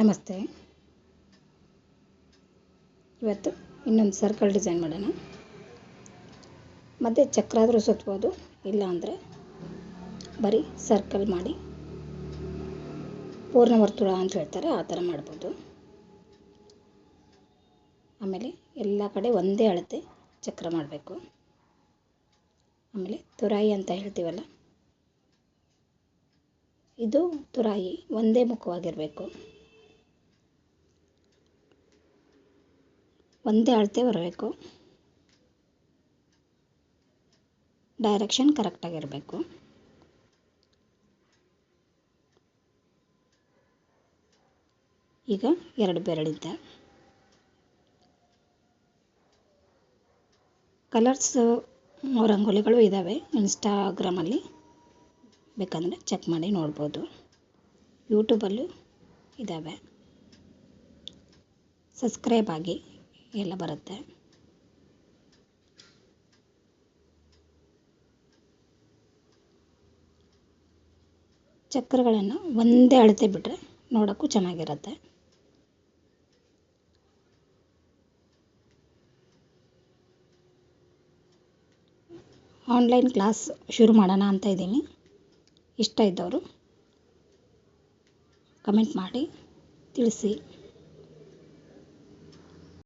ನಮಸ್ತೆ. ಇವತ್ತು ಇನ್ನೊಂದು ಸರ್ಕಲ್ ಡಿಸೈನ್ ಮಾಡೋಣ. ಮತ್ತು ಚಕ್ರ ಆದರೂ ಸುತ್ಬೋದು, ಇಲ್ಲ ಅಂದರೆ ಬರೀ ಸರ್ಕಲ್ ಮಾಡಿ ಪೂರ್ಣ ವರ್ತುಳ ಅಂತ ಹೇಳ್ತಾರೆ, ಆ ಥರ ಮಾಡ್ಬೋದು. ಆಮೇಲೆ ಎಲ್ಲ ಕಡೆ ಒಂದೇ ಅಳತೆ ಚಕ್ರ ಮಾಡಬೇಕು. ಆಮೇಲೆ ತುರಾಯಿ ಅಂತ ಹೇಳ್ತೀವಲ್ಲ, ಇದು ತುರಾಯಿ ಒಂದೇ ಮುಖವಾಗಿರಬೇಕು, ಒಂದೇ ಅಳತೆ ಬರಬೇಕು, ಡೈರೆಕ್ಷನ್ ಕರೆಕ್ಟಾಗಿರಬೇಕು. ಈಗ 2 ಬೆರಳಿಂದ ಕಲರ್ಸ್ ರಂಗೋಲಿಗಳು ಇದ್ದಾವೆ, ಇನ್ಸ್ಟಾಗ್ರಾಮಲ್ಲಿ ಬೇಕಂದರೆ ಚೆಕ್ ಮಾಡಿ ನೋಡ್ಬೋದು, ಯೂಟ್ಯೂಬಲ್ಲೂ ಇದ್ದಾವೆ. ಸಬ್ಸ್ಕ್ರೈಬ್ ಆಗಿ, ಎಲ್ಲ ಬರುತ್ತೆ. ಚಕ್ರಗಳನ್ನು ಒಂದೇ ಅಳತೆ ಬಿಟ್ಟರೆ ನೋಡೋಕ್ಕೂ ಚೆನ್ನಾಗಿರುತ್ತೆ. ಆನ್ಲೈನ್ ಕ್ಲಾಸ್ ಶುರು ಮಾಡೋಣ ಅಂತ ಇದ್ದೀನಿ. ಇಷ್ಟ ಇದ್ದವರು ಕಮೆಂಟ್ ಮಾಡಿ ತಿಳಿಸಿ.